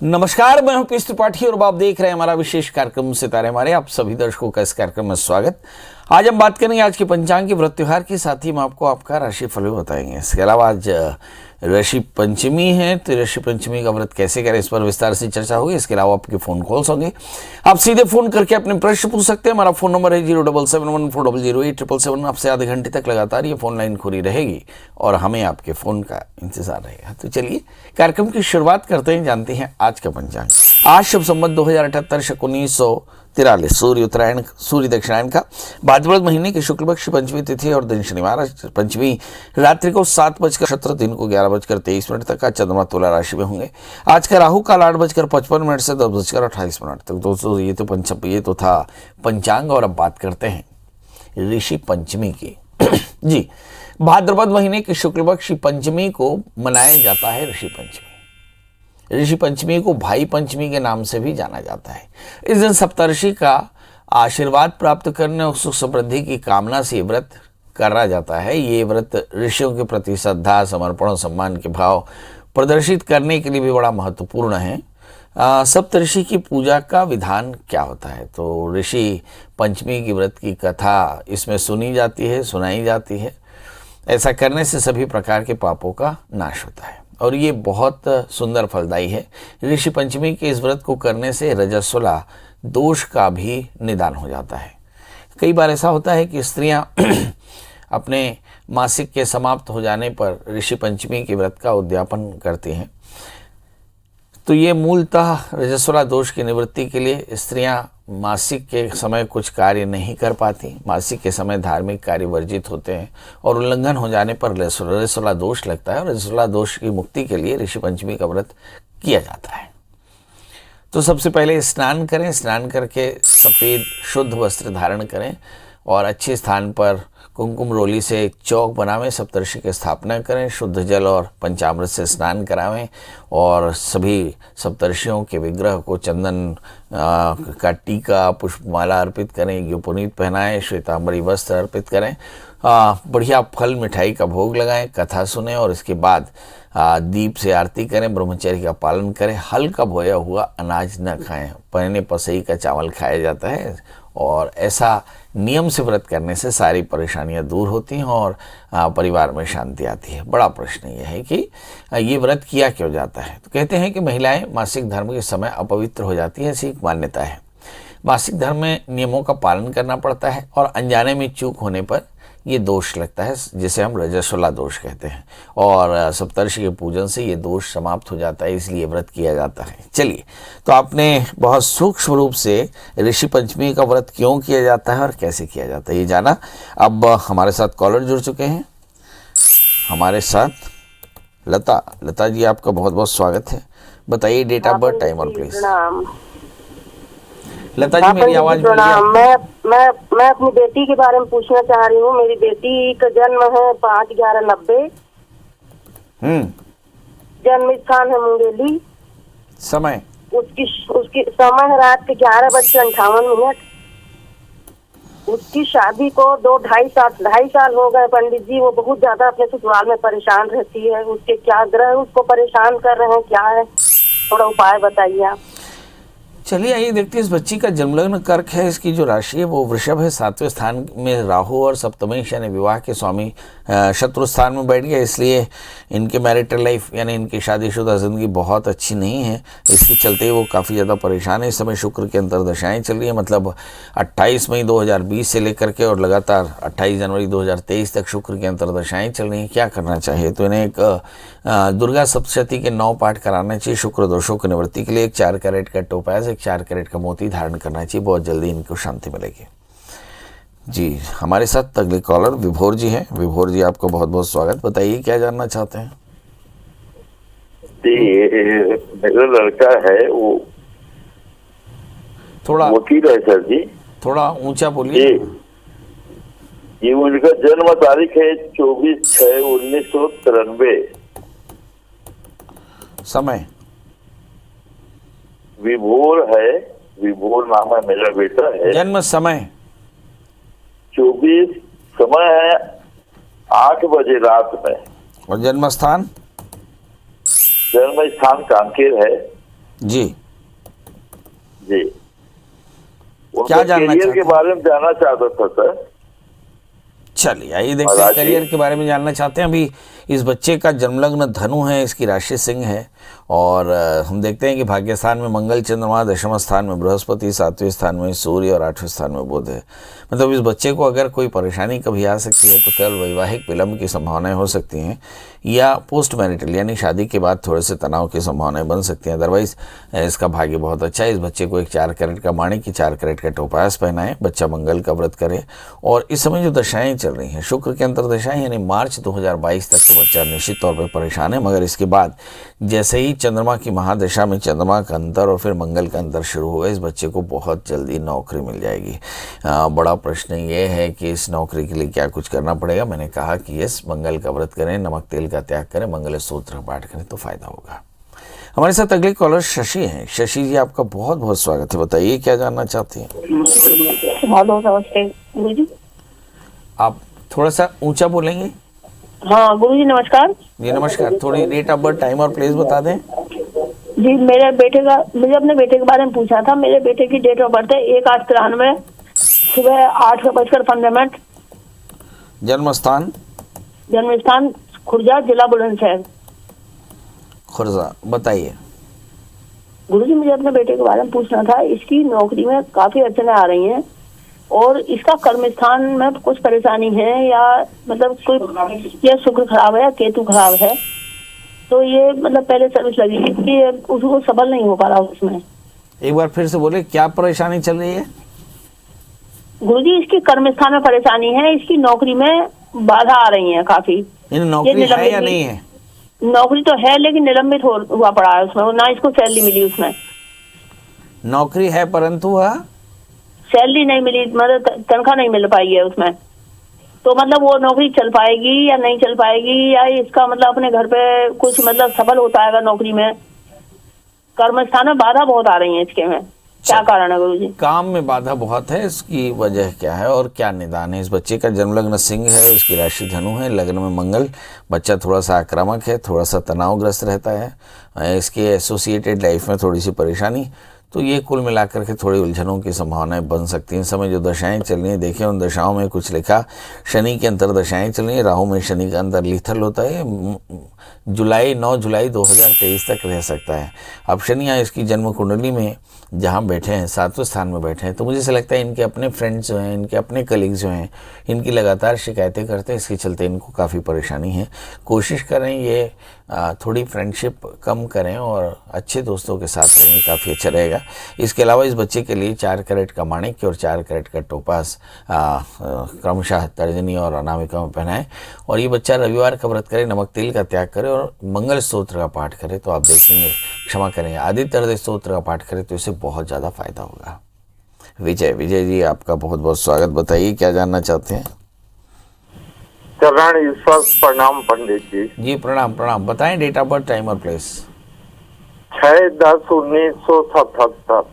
नमस्कार, मैं हूं पीयूष त्रिपाठी और आप देख रहे हैं हमारा विशेष कार्यक्रम सितारे हमारे। आप सभी दर्शकों का इस कार्यक्रम में स्वागत। आज हम बात करेंगे आज के पंचांग के व्रत त्योहार के साथ ही हम आपको आपका राशिफल भी बताएंगे। इसके अलावा आज ऋषि पंचमी है, तो ऋषि पंचमी का व्रत कैसे करें इस पर विस्तार से चर्चा होगी। इसके अलावा आपके फोन कॉल्स होंगे, आप सीधे फोन करके अपने प्रश्न पूछ सकते हैं। हमारा फोन नंबर है 07714008777। आपसे आधे घंटे तक लगातार ये फोन लाइन खुली रहेगी और हमें आपके फोन का इंतजार रहेगा। तो चलिए कार्यक्रम की शुरुआत करते हैं, जानते हैं आज का पंचांग। आज शुभ संवत 2078 शक 1943, सूर्य उत्तरायण, सूर्य दक्षिणायन का, भाद्रपद महीने की शुक्ल पक्ष पंचमी तिथि और दिन शनिवार। पंचमी रात्रि को 7:17, दिन को 11:23 तक का चंद्रमा तुला राशि में होंगे। आज का राहु काल 8:55 से 10:28 तक। दोस्तों ये तो था पंचांग और अब बात करते हैं ऋषि पंचमी की। जी, भाद्रपद महीने की शुक्ल पक्ष पंचमी को मनाया जाता है ऋषि पंचमी। ऋषि पंचमी को भाई पंचमी के नाम से भी जाना जाता है। इस दिन सप्तर्षि का आशीर्वाद प्राप्त करने और सुख समृद्धि की कामना से व्रत करा जाता है। ये व्रत ऋषियों के प्रति श्रद्धा, समर्पण और सम्मान के भाव प्रदर्शित करने के लिए भी बड़ा महत्वपूर्ण है। सप्तऋषि की पूजा का विधान क्या होता है, तो ऋषि पंचमी की व्रत की कथा इसमें सुनी जाती है, सुनाई जाती है। ऐसा करने से सभी प्रकार के पापों का नाश होता है और ये बहुत सुंदर फलदायी है। ऋषि पंचमी के इस व्रत को करने से रजस्वला दोष का भी निदान हो जाता है। कई बार ऐसा होता है कि स्त्रियां अपने मासिक के समाप्त हो जाने पर ऋषि पंचमी के व्रत का उद्यापन करती हैं। तो ये मूलतः रजस्वला दोष की निवृत्ति के लिए स्त्रियां मासिक के समय कुछ कार्य नहीं कर पाती। मासिक के समय धार्मिक कार्य वर्जित होते हैं और उल्लंघन हो जाने पर रजस्वला दोष लगता है और रजस्वला दोष की मुक्ति के लिए ऋषि पंचमी का व्रत किया जाता है। तो सबसे पहले स्नान करें, स्नान करके सफ़ेद शुद्ध वस्त्र धारण करें और अच्छे स्थान पर कुमकुम रोली से एक चौक बनावें, सप्तर्षि की स्थापना करें, शुद्ध जल और पंचामृत से स्नान करावें और सभी सप्तर्षियों के विग्रह को चंदन का टीका, पुष्पमाला अर्पित करें, युपुनीत पहनाएं, श्वेतांबरी वस्त्र अर्पित करें, बढ़िया फल मिठाई का भोग लगाएं, कथा सुने और इसके बाद दीप से आरती करें, ब्रह्मचर्य का पालन करें, हल्का बोया हुआ अनाज न खाएं, पहने पसई का चावल खाया जाता है और ऐसा नियम से व्रत करने से सारी परेशानियां दूर होती हैं और परिवार में शांति आती है। बड़ा प्रश्न यह है कि ये व्रत किया क्यों जाता है, तो कहते हैं कि महिलाएं मासिक धर्म के समय अपवित्र हो जाती है, ऐसी एक मान्यता है। मासिक धर्म में नियमों का पालन करना पड़ता है और अनजाने में चूक होने पर ये दोष लगता है, जिसे हम रजस्वला दोष कहते हैं और सप्तर्षि के पूजन से ये दोष समाप्त हो जाता है, इसलिए व्रत किया जाता है। चलिए, तो आपने बहुत सूक्ष्म रूप से ऋषि पंचमी का व्रत क्यों किया जाता है और कैसे किया जाता है ये जाना। अब हमारे साथ कॉलर जुड़ चुके हैं। हमारे साथ लता जी, आपका बहुत बहुत स्वागत है। बताइए डेट ऑफ बर्थ, टाइम और प्लेस। लता जी, मेरी आवाज मैं अपनी बेटी के बारे में पूछना चाह रही हूँ। मेरी बेटी का जन्म है 5/11/90। जन्म स्थान है मुंगेली। समय उसकी समय है रात के 11:58। उसकी शादी को 2-2.5 साल हो गए पंडित जी। वो बहुत ज्यादा अपने ससुराल में परेशान रहती है। उसके क्या ग्रह उसको परेशान कर रहे हैं, क्या है, थोड़ा उपाय बताइए आप। चलिए आइए देखते हैं। इस बच्ची का जन्मलग्न कर्क है, इसकी जो राशि है वो वृषभ है, 7वें स्थान में राहु और सप्तमी यानी विवाह के स्वामी शत्रु स्थान में बैठ गया, इसलिए इनके मैरिटल लाइफ यानी इनकी शादीशुदा जिंदगी बहुत अच्छी नहीं है। इसके चलते वो काफ़ी ज़्यादा परेशान है। इस समय शुक्र की अंतर्दशाएँ चल रही है, मतलब 28 मई 2020 से लेकर के और लगातार 28 जनवरी 2023 तक शुक्र की अंतर्दशाएँ चल रही हैं। क्या करना चाहिए, तो इन्हें एक दुर्गा सप्तशती के 9 पाठ कराना चाहिए। शुक्र दोषों की निवृत्ति के लिए एक 4 कैरेट का टोपाज, 4 कैरेट का मोती धारण करना चाहिए, बहुत जल्दी इनको शांति मिलेगी। जी, हमारे साथ अगले कॉलर विभोर जी हैं। विभोर जी, आपका बहुत बहुत स्वागत। बताइए क्या जानना चाहते हैं। मेरा लड़का है, वो थोड़ा वकील है सर जी। थोड़ा ऊंचा बोलिए। ये उनका जन्म तारीख है 24/6/1993। समय विभोर है, विभोर नाम है मेरा बेटा है। जन्म समय 24, समय है 8 बजे रात में। और जन्म स्थान जन्म स्थान कांकेर है। जी जी। क्या जानना करियर के चाहते हैं? बारे में जानना चाहता था सर। चलिए आइए देखते हैं महाराज जी। करियर के बारे में जानना चाहते हैं। अभी इस बच्चे का जन्मलग्न धनु है, इसकी राशि सिंह है और हम देखते हैं कि भाग्य स्थान में मंगल, चंद्रमा, दशम स्थान में बृहस्पति, 7वें स्थान में सूर्य और 8वें स्थान में बुध है। मतलब इस बच्चे को अगर कोई परेशानी कभी आ सकती है तो केवल वैवाहिक विलंब की संभावनाएं हो सकती हैं या पोस्ट मैरिटल यानी शादी के बाद थोड़े से तनाव की संभावनाएं बन सकती हैं। अदरवाइज इसका भाग्य बहुत अच्छा है। इस बच्चे को एक 4 कैरेट का माणिक की 4 कैरेट का टोपास पहनाए, बच्चा मंगल का व्रत करे और इस समय जो दशाएं चल रही हैं शुक्र के अंतर दशाएं यानी मार्च 2022 तक तो बच्चा निश्चित तौर पर परेशान है, मगर इसके बाद जैसे ही चंद्रमा की महादशा में चंद्रमा का अंतर और फिर मंगल का अंतर शुरू होगा, इस बच्चे को बहुत जल्दी नौकरी मिल जाएगी। बड़ा प्रश्न ये है कि इस नौकरी के लिए क्या कुछ करना पड़ेगा। मैंने कहा कि यस, मंगल का व्रत करें, नमक तेल का त्याग करें, मंगल सूत्र का पाठ करें तो फायदा होगा। हमारे साथ अगले कॉलर शशि हैं। शशि जी आपका बहुत बहुत स्वागत है, बताइए क्या जानना चाहते हैं? हेलो, नमस्ते गुरुजी। आप थोड़ा सा ऊंचा बोलेंगे? हाँ गुरुजी नमस्कार। जी नमस्कार। थोड़ी डेट ऑफ बर्थ, टाइम और प्लेस बता दें। जी मुझे अपने बेटे के बारे में पूछना था। मेरे बेटे की डेट ऑफ बर्थ है 1/8/93, सुबह 8:15। जन्म स्थान? जन्म स्थान खुर्जा, जिला बुलंदशहर। खुर्जा। बताइए। गुरुजी मुझे अपने बेटे के बारे में पूछना था। इसकी नौकरी में काफी अड़चनें आ रही हैं और इसका कर्म स्थान में कुछ परेशानी है या मतलब कोई या शुक्र खराब है या केतु खराब है, तो ये मतलब पहले सर्विस लगी थी कि उसको सबल नहीं हो पा रहा उसमें। एक बार फिर से बोले, क्या परेशानी चल रही है? गुरुजी इसकी कर्म स्थान में परेशानी है, इसकी नौकरी में बाधा आ रही है काफी। नौकरी है या नहीं है? नौकरी तो है लेकिन निलंबित हुआ पड़ा है उसमें, ना इसको सैलरी मिली उसमें। नौकरी है परंतु वह सैलरी नहीं मिली, मतलब तनख्वाह नहीं मिल पाई है उसमें। तो मतलब वो नौकरी चल पाएगी या नहीं चल पाएगी, या इसका मतलब अपने घर पे कुछ मतलब सफल हो पाएगा नौकरी में? कर्म स्थान में बाधा बहुत आ रही है इसके में, क्या कारण है गुरुजी? काम में बाधा बहुत है, इसकी वजह क्या है और क्या निदान है? इस बच्चे का जन्मलग्न सिंह है, इसकी राशि धनु है, लग्न में मंगल। बच्चा थोड़ा सा आक्रामक है, थोड़ा सा तनावग्रस्त रहता है, इसके एसोसिएटेड लाइफ में थोड़ी सी परेशानी। तो ये कुल मिलाकर के थोड़ी उलझनों की संभावनाएं बन सकती हैं। इस समय जो दशाएं चल रही हैं, देखिए उन दशाओं में कुछ लिखा, शनि के अंतर दशाएं चल रही हैं। राहु में शनि का अंतर लिथल होता है, 9 जुलाई 2023 तक रह सकता है। अब शनि इसकी जन्म कुंडली में जहाँ बैठे हैं, 7वें स्थान में बैठे हैं, तो मुझे ऐसा लगता है इनके अपने फ्रेंड्स जो हैं, इनके अपने कलीग्स जो हैं, इनकी लगातार शिकायतें करते हैं, इसके चलते इनको काफ़ी परेशानी है। कोशिश करें ये थोड़ी फ्रेंडशिप कम करें और अच्छे दोस्तों के साथ रहें, काफ़ी अच्छा रहेगा। इसके अलावा इस बच्चे के लिए 4 कैरेट का माणिक और 4 कैरेट का टोपास क्रमशः तर्जनी और अनामिका में पहनाएं और ये बच्चा रविवार का व्रत करे, नमक तेल का त्याग करे और मंगल स्तोत्र का पाठ करे तो आप देखेंगे, क्षमा करेंगे, आदित्य हृदय स्तोत्र का पाठ करें तो इससे बहुत ज़्यादा फायदा होगा। विजय जी आपका बहुत बहुत स्वागत, बताइए क्या जानना चाहते हैं? चरण ईश्वर प्रणाम पंडित जी। जी प्रणाम प्रणाम। बताएं डेट ऑफ बर्थ, टाइम और प्लेस। 6/10/1977,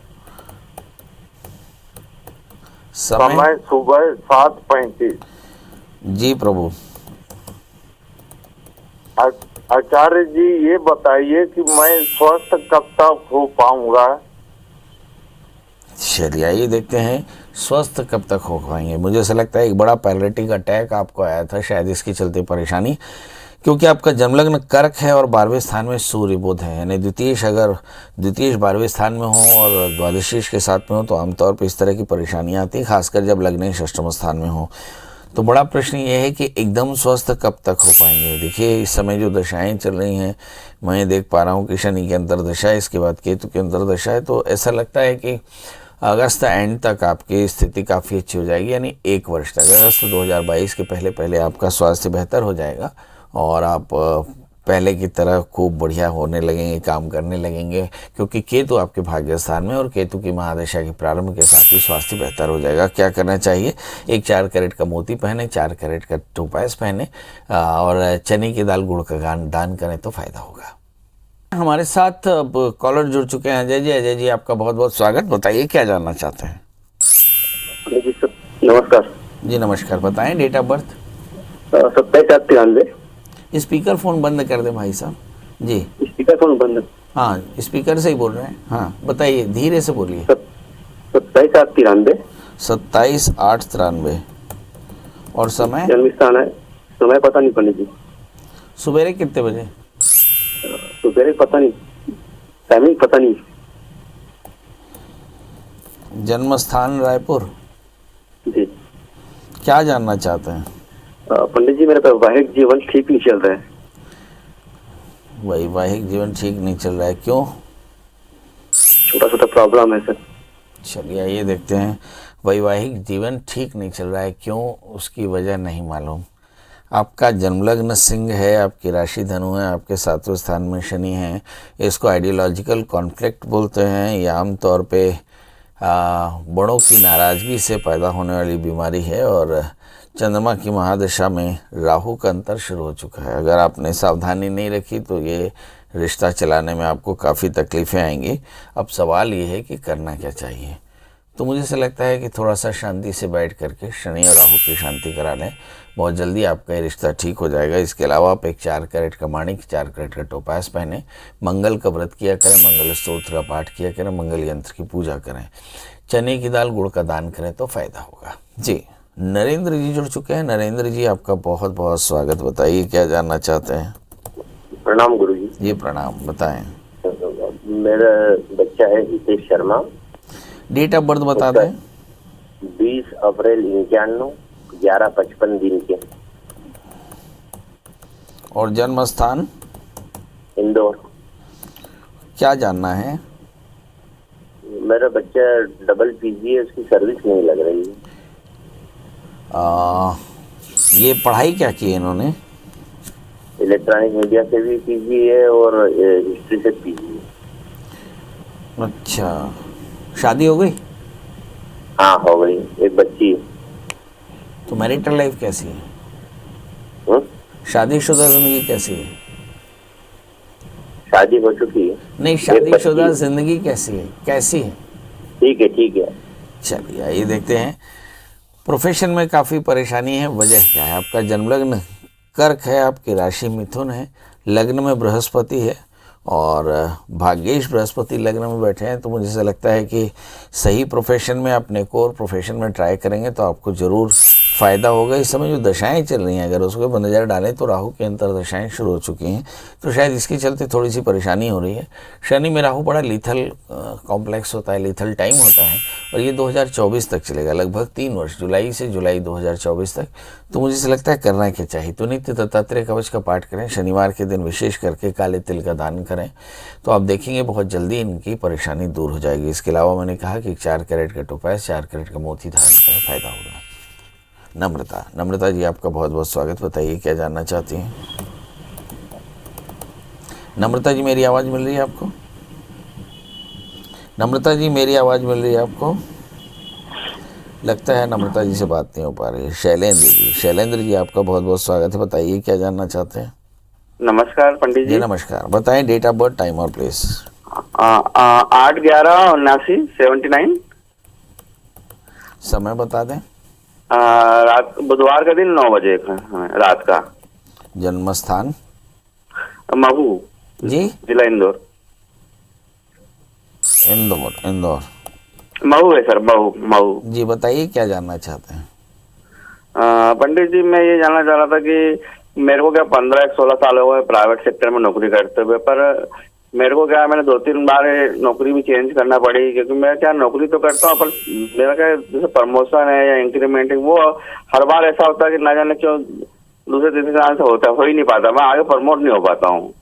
समय सुबह 7:35। जी प्रभु। आचार्य जी ये बताइए कि मैं स्वस्थ कब तक हो पाऊंगा? चलिए आइए देखते हैं स्वस्थ कब तक हो पाएंगे। मुझे ऐसा लगता है एक बड़ा पैरालिटिक अटैक आपको आया था, शायद इसके चलते परेशानी, क्योंकि आपका जन्मलग्न कर्क है और 12वें स्थान में सूर्य बुध है, यानी द्वितीय अगर 12वें स्थान में हो और द्वादशीश के साथ में हो तो आमतौर पर इस तरह की परेशानियाँ आती है, खासकर जब लग्न 6ष्टम स्थान में हो। तो बड़ा प्रश्न ये है कि एकदम स्वस्थ कब तक हो पाएंगे। देखिए इस समय जो दशाएं चल रही हैं, मैं देख पा रहा हूँ कि शनि के अंतर दशा है, इसके बाद केतु के अंतर दशा है, तो ऐसा लगता है कि अगस्त एंड तक आपकी स्थिति काफ़ी अच्छी हो जाएगी, यानी 1 वर्ष तक, अगस्त 2022 के पहले आपका स्वास्थ्य बेहतर हो जाएगा और आप पहले की तरह खूब बढ़िया होने लगेंगे, काम करने लगेंगे, क्योंकि केतु आपके भाग्य स्थान में और केतु की महादशा के प्रारंभ के साथ ही स्वास्थ्य बेहतर हो जाएगा। क्या करना चाहिए? एक 4 कैरेट का मोती पहने, 4 कैरेट का टोपास पहने और चने की दाल गुड़ का दान करें तो फायदा होगा। हमारे साथ कॉलर जुड़ चुके हैं अजय जी। अजय जी आपका बहुत बहुत स्वागत, बताइए क्या जानना चाहते हैं? जी सर नमस्कार। जी नमस्कार। बताएं date of birth. 27/8/93। Speaker phone बंद कर दें भाई साहब जी। स्पीकर फोन बंद। हाँ, स्पीकर से ही बोल रहे हैं। हाँ बताइए, धीरे से बोलिए। 27/8/93। 27/8/93। और समय? जन्म स्थान है, समय पता नहीं पंडित जी। सवेरे कितने बजे? सुबह पता नहीं, टाइमिंग पता नहीं। जन्म स्थान रायपुर। जी क्या जानना चाहते हैं? पंडित जी, मेरा वैवाहिक जीवन ठीक नहीं चल रहा है। वैवाहिक जीवन ठीक नहीं चल रहा है, क्यों? छोटा छोटा प्रॉब्लम है सर। चलिए आइए देखते हैं। वैवाहिक जीवन ठीक नहीं चल रहा है, क्यों? उसकी वजह नहीं मालूम। आपका जन्मलग्न सिंह है, आपकी राशि धनु है, आपके 7वें स्थान में शनि है। इसको आइडियोलॉजिकल कॉन्फ्लिक्ट बोलते हैं। ये आमतौर पे बड़ों की नाराज़गी से पैदा होने वाली बीमारी है। और चंद्रमा की महादशा में राहु का अंतर शुरू हो चुका है। अगर आपने सावधानी नहीं रखी तो ये रिश्ता चलाने में आपको काफ़ी तकलीफ़ें आएंगी। अब सवाल ये है कि करना क्या चाहिए। तो मुझे ऐसा लगता है कि थोड़ा सा शांति से बैठ करके शनि और राहु की शांति करा लें, बहुत जल्दी आपका ये रिश्ता ठीक हो जाएगा। इसके अलावा आप एक 4 कैरेट का माणिक, 4 कैरेट का टोपास पहने, मंगल का व्रत किया करें, मंगल स्तोत्र का पाठ किया करें, मंगल यंत्र की पूजा करें, चने की दाल गुड़ का दान करें तो फायदा होगा। जी, नरेंद्र जी जुड़ चुके हैं। नरेंद्र जी, आपका बहुत बहुत स्वागत। बताइए क्या जानना चाहते हैं? प्रणाम गुरु जी। जी प्रणाम, बताएं। मेरा बच्चा है Hitesh Sharma. Date of birth बता दें। 20 अप्रैल 91, 11:55 दिन के। और जन्म स्थान? इंदौर। क्या जानना है? मेरा बच्चा डबल पीजी है, उसकी सर्विस नहीं लग रही है। ये पढ़ाई क्या की है इन्होंने? इलेक्ट्रॉनिक मीडिया से भी पीजी है और हिस्ट्री से पीजी है। अच्छा, शादी हो गई? हाँ हो गई, एक बच्ची है। तो मैरिटल लाइफ कैसी है? शादीशुदा जिंदगी कैसी है? शादी हो चुकी है। नहीं, शादीशुदा जिंदगी कैसी है? कैसी है? ठीक है ठीक है। चलिए आइए देखते हैं। प्रोफेशन में काफ़ी परेशानी है, वजह क्या है? आपका जन्मलग्न कर्क है, आपकी राशि मिथुन है, लग्न में बृहस्पति है और भाग्येश बृहस्पति लग्न में बैठे हैं। तो मुझे ऐसा लगता है कि सही प्रोफेशन में, अपने कोर प्रोफेशन में ट्राई करेंगे तो आपको ज़रूर फ़ायदा होगा। इस समय जो दशाएं चल रही हैं, अगर उसको पर नज़र डालें तो राहु की अंतर दशाएं शुरू हो चुकी हैं, तो शायद इसके चलते थोड़ी सी परेशानी हो रही है। शनि में राहु बड़ा लीथल कॉम्प्लेक्स होता है, लीथल टाइम होता है और ये 2024 तक चलेगा, लगभग 3 वर्ष, जुलाई से जुलाई 2024 तक। तो मुझे ऐसा लगता है करना क्या चाहिए, तो नित्य दत्तात्रेय कवच का पाठ करें, शनिवार के दिन विशेष करके काले तिल का दान करें, तो आप देखेंगे बहुत जल्दी इनकी परेशानी दूर हो जाएगी। इसके अलावा मैंने कहा कि 4 कैरेट का टोपास, 4 कैरेट का मोती धारण करें, फायदा होगा। नम्रता जी, आपका बहुत बहुत स्वागत। बताइए क्या जानना चाहती हैं? नम्रता जी, मेरी आवाज़ मिल रही है आपको? नम्रता जी, मेरी आवाज़ मिल रही है आपको? लगता है नम्रता जी से बात नहीं हो पा रही है। शैलेंद्र जी, आपका बहुत बहुत स्वागत है। बताइए क्या जानना चाहते हैं? नमस्कार पंडित जी। नमस्कार, बताएं डेट ऑफ बर्थ, टाइम और प्लेस। 8/11/79, समय बता दें। रात, बुधवार का दिन 9 बजे रात का। जन्म स्थान? महू जी, जिला इंदौर। इंदौर महू है सर, महू। जी, बताइए क्या जानना चाहते हैं? पंडित जी, मैं ये जानना चाह रहा था कि मेरे को क्या 15-16 साल हो गए प्राइवेट सेक्टर में नौकरी करते हुए, पर मेरे को क्या, मैंने 2-3 बार नौकरी भी चेंज करना पड़ी, क्योंकि मैं क्या नौकरी तो करता हूँ पर मेरा क्या जैसे प्रमोशन है या इंक्रीमेंट है, वो हर बार ऐसा होता है कि ना जाने क्यों दूसरे तीसरे साल से होता हो ही नहीं पाता, मैं आगे प्रमोट नहीं हो पाता हूँ।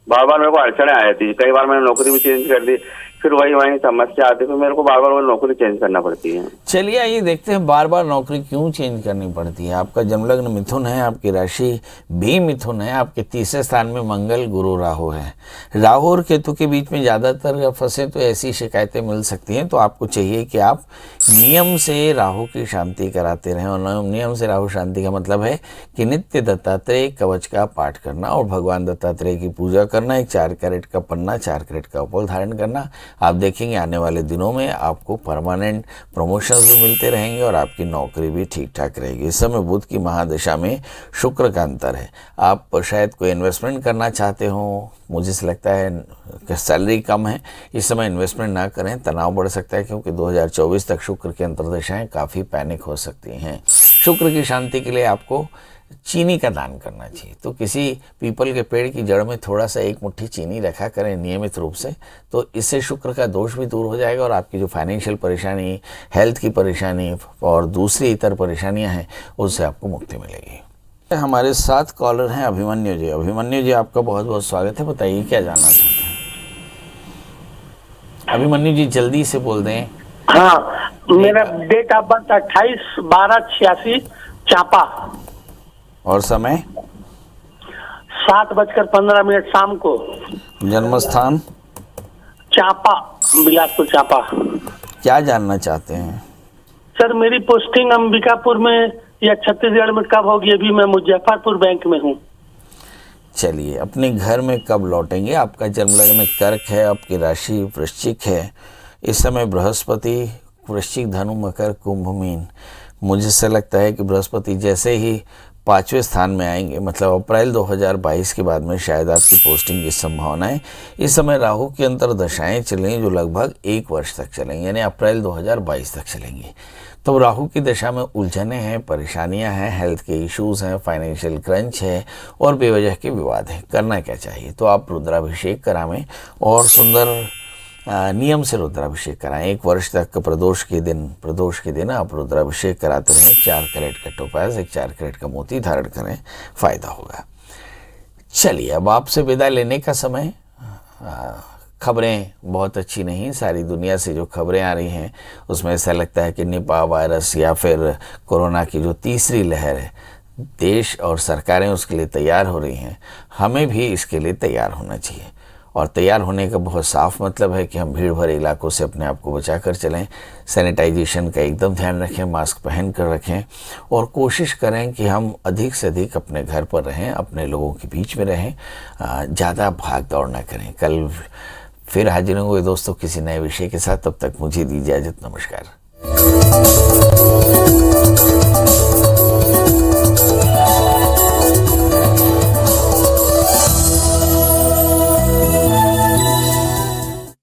बार बार मेरे को अड़चने आ जाती है, कई बार मैंने नौकरी भी चेंज कर दी, फिर वही समस्या आती है, फिर मेरे को बार बार वो नौकरी चेंज करना पड़ती है। चलिए आइए देखते हैं बार बार नौकरी क्यों चेंज करनी पड़ती है। आपका जन्मलग्न मिथुन है, आपकी राशि भी मिथुन है, आपके 3रे स्थान में मंगल गुरु राहु है। राहु और केतु के बीच में ज़्यादातर फंसे तो ऐसी शिकायतें मिल सकती हैं, तो आपको चाहिए कि आप नियम से राहु की शांति कराते रहें। और नियम से राहु शांति का मतलब है कि नित्य दत्तात्रेय कवच का पाठ करना और भगवान दत्तात्रेय की पूजा करना, एक 4 कैरेट का पन्ना, 4 कैरेट का उपल धारण करना, आप देखेंगे आने वाले दिनों में आपको परमानेंट प्रमोशंस भी मिलते रहेंगे और आपकी नौकरी भी ठीक ठाक रहेगी। इस समय बुध की महादशा में शुक्र का अंतर है। आप शायद कोई इन्वेस्टमेंट करना चाहते हो, मुझे से लगता है कि सैलरी कम है, इस समय इन्वेस्टमेंट ना करें, तनाव बढ़ सकता है क्योंकि 2024 तक शुक्र की अंतर्दशाएं काफ़ी पैनिक हो सकती हैं। शुक्र की शांति के लिए आपको चीनी का दान करना चाहिए। तो किसी पीपल के पेड़ की जड़ में थोड़ा सा एक मुट्ठी चीनी रखा करें नियमित रूप से, तो इससे शुक्र का दोष भी दूर हो जाएगा और आपकी जो फाइनेंशियल परेशानी, हेल्थ की परेशानी और दूसरी इतर परेशानियां हैं उससे आपको मुक्ति मिलेगी। हमारे साथ कॉलर हैं अभिमन्यु जी। अभिमन्यु जी, आपका बहुत बहुत स्वागत है। बताइए क्या जानना चाहते हैं। अभिमन्यु जी जल्दी से बोल दें। हाँ, मेरा डेट ऑफ बर्थ 28/12/86 चापा और समय 7:15 शाम को। जन्म स्थान चापा, बिलासपुर चापा। क्या जानना चाहते हैं। सर, मेरी पोस्टिंग अंबिकापुर में या छत्तीसगढ़ में कब होगी? अभी मैं मुजफ्फरपुर बैंक में हूँ। चलिए, अपने घर में कब लौटेंगे। आपका जन्म लग्न में कर्क है, आपकी राशि वृश्चिक है। इस समय बृहस्पति वृश्चिक, धनु, मकर, कुंभ, मीन। मुझे से लगता है कि बृहस्पति जैसे ही 5वें स्थान में आएंगे, मतलब अप्रैल 2022 के बाद में शायद आपकी पोस्टिंग की संभावना है। इस समय राहु की अंतर्दशाएं चलेंगी जो लगभग 1 वर्ष तक चलेंगी, यानी अप्रैल 2022 तक चलेंगी। तो राहु की दशा में उलझने हैं, परेशानियां हैं, हेल्थ के इश्यूज हैं, फाइनेंशियल क्रंच है और बेवजह के विवाद हैं। करना क्या चाहिए? तो आप रुद्राभिषेक करावें और सुंदर नियम से रुद्राभिषेक कराएं। 1 वर्ष तक प्रदोष के दिन आप रुद्राभिषेक कराते रहें। 4 कैरेट का टोपाज, 4 कैरेट का मोती धारण करें, फायदा होगा। चलिए, अब आपसे विदा लेने का समय। खबरें बहुत अच्छी नहीं, सारी दुनिया से जो खबरें आ रही हैं उसमें ऐसा लगता है कि निपा वायरस या फिर कोरोना की जो तीसरी लहर है, देश और सरकारें उसके लिए तैयार हो रही हैं। हमें भी इसके लिए तैयार होना चाहिए और तैयार होने का बहुत साफ मतलब है कि हम भीड़ भरे इलाकों से अपने आप को बचा कर चलें, सैनिटाइजेशन का एकदम ध्यान रखें, मास्क पहन कर रखें और कोशिश करें कि हम अधिक से अधिक अपने घर पर रहें, अपने लोगों के बीच में रहें, ज़्यादा भाग दौड़ ना करें। कल फिर हाजिर होंगे दोस्तों किसी नए विषय के साथ। तब तक मुझे दीजिए इजाज़त। नमस्कार।